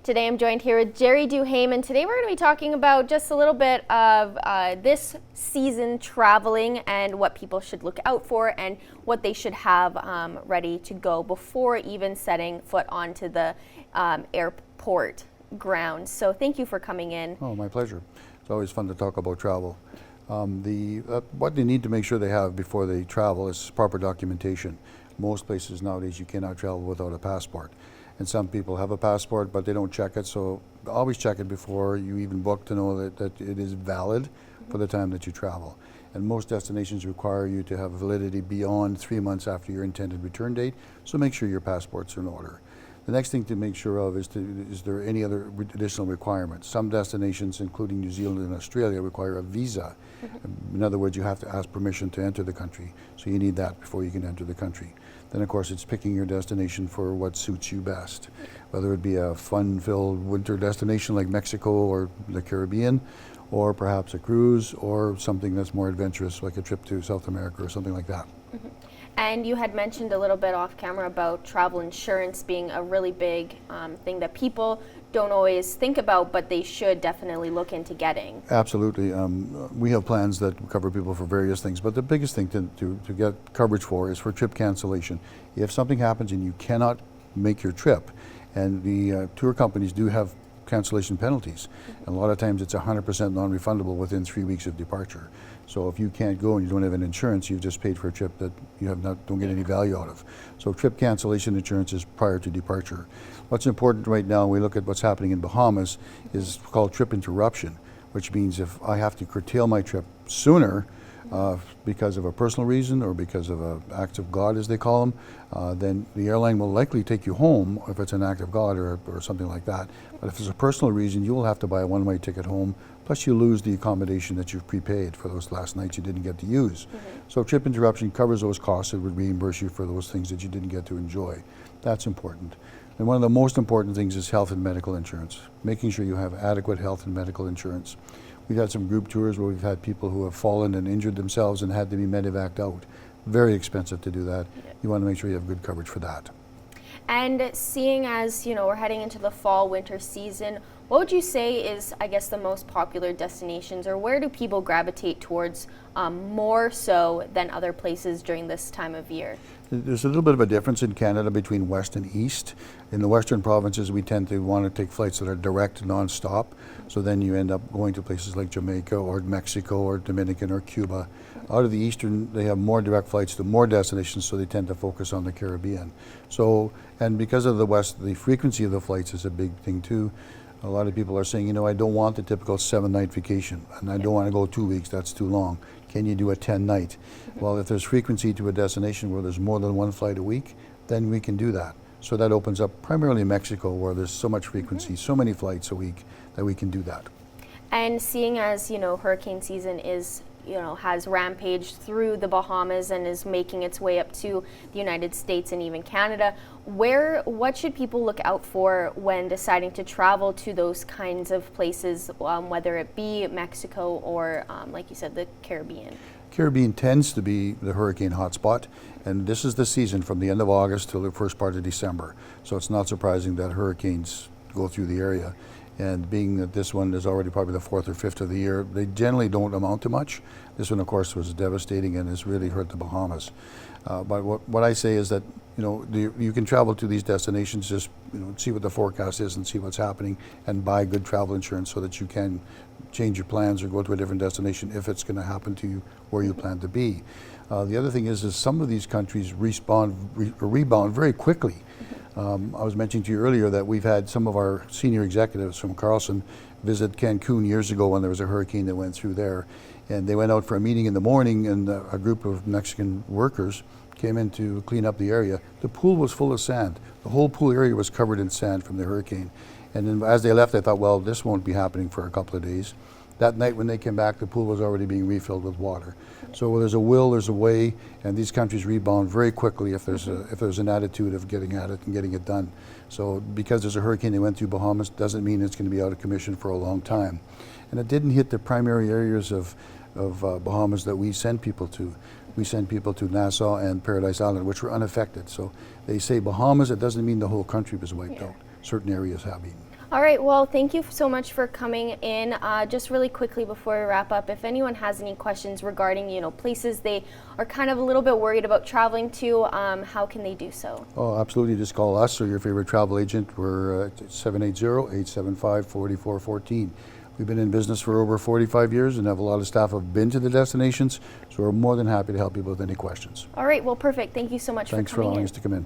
Today I'm joined here with Gerry Duhaime, and today we're going to be talking about just a little bit of this season traveling and what people should look out for and what they should have ready to go before even setting foot onto the airport grounds. So thank you for coming in. Oh, my pleasure. It's always fun to talk about travel. What they need to make sure they have before they travel is proper documentation. Most places nowadays you cannot travel without a passport. And some people have a passport, but they don't check it. So always check it before you even book to know that it is valid for the time that you travel. And most destinations require you to have validity beyond 3 months after your intended return date. So make sure your passports are in order. The next thing to make sure of is there any other additional requirements? Some destinations, including New Zealand and Australia, require a visa. In other words, you have to ask permission to enter the country. So you need that before you can enter the country. Then, of course, it's picking your destination for what suits you best, whether it be a fun-filled winter destination like Mexico or the Caribbean, or perhaps a cruise, or something that's more adventurous like a trip to South America or something like that. Mm-hmm. And you had mentioned a little bit off camera about travel insurance being a really big thing that people don't always think about, but they should definitely look into getting. Absolutely. We have plans that cover people for various things, but the biggest thing to get coverage for is for trip cancellation. If something happens and you cannot make your trip, and the tour companies do have cancellation penalties, and a lot of times it's 100% non-refundable within 3 weeks of departure. So if you can't go and you don't have an insurance, you've just paid for a trip that you don't get any value out of. So trip cancellation insurance is prior to departure. What's important right now, we look at what's happening in Bahamas, is called trip interruption, which means if I have to curtail my trip sooner because of a personal reason or because of an act of God, as they call them, then the airline will likely take you home if it's an act of God or something like that. But if it's a personal reason, you will have to buy a one-way ticket home, plus you lose the accommodation that you've prepaid for those last nights you didn't get to use. So trip interruption covers those costs. It would reimburse you for those things that you didn't get to enjoy. That's important. And one of the most important things is health and medical insurance, making sure you have adequate health and medical insurance. We've had some group tours where we've had people who have fallen and injured themselves and had to be medevaced out. Very expensive to do that. You want to make sure you have good coverage for that. And seeing as, we're heading into the fall winter season, what would you say is, I guess, the most popular destinations, or where do people gravitate towards more so than other places during this time of year? There's a little bit of a difference in Canada between west and east. In the western provinces, we tend to want to take flights that are direct, non-stop. So then you end up going to places like Jamaica or Mexico or Dominican or Cuba. Out of the eastern, they have more direct flights to more destinations, so they tend to focus on the Caribbean. So, and because of the west, the frequency of the flights is a big thing too. A lot of people are saying, I don't want the typical 7-night vacation, and I don't want to go 2 weeks, that's too long. Can you do a 10-night? Well, if there's frequency to a destination where there's more than one flight a week, then we can do that. So that opens up primarily Mexico, where there's so much frequency, so many flights a week, that we can do that. And seeing as, hurricane season is has rampaged through the Bahamas and is making its way up to the United States and even Canada, what should people look out for when deciding to travel to those kinds of places, whether it be Mexico or, like you said, the Caribbean? Caribbean tends to be the hurricane hotspot, and this is the season from the end of August till the first part of December. So it's not surprising that hurricanes go through the area. And being that this one is already probably the 4th or 5th of the year, they generally don't amount to much. This one, of course, was devastating and has really hurt the Bahamas. But what I say is that, you can travel to these destinations, just, see what the forecast is and see what's happening, and buy good travel insurance so that you can change your plans or go to a different destination if it's going to happen to you where you plan to be. The other thing is some of these countries rebound very quickly. I was mentioning to you earlier that we've had some of our senior executives from Carlson visit Cancun years ago when there was a hurricane that went through there. And they went out for a meeting in the morning, and a group of Mexican workers came in to clean up the area. The pool was full of sand. The whole pool area was covered in sand from the hurricane. And then as they left, they thought, well, this won't be happening for a couple of days. That night when they came back, the pool was already being refilled with water. So where there's a will, there's a way, and these countries rebound very quickly if there's an attitude of getting at it and getting it done. So because there's a hurricane that went through Bahamas doesn't mean it's going to be out of commission for a long time. And it didn't hit the primary areas of Bahamas that we send people to. We send people to Nassau and Paradise Island, which were unaffected. So they say Bahamas, it doesn't mean the whole country was wiped out. Certain areas have been. All right, well, thank you so much for coming in. Just really quickly before we wrap up, if anyone has any questions regarding, places they are kind of a little bit worried about traveling to, how can they do so? Oh, absolutely. Just call us or your favorite travel agent. We're at 780-875-4414. We've been in business for over 45 years and have a lot of staff have been to the destinations, so we're more than happy to help you with any questions. All right, well, perfect. Thank you so much Thanks for for coming allowing in. us to come in.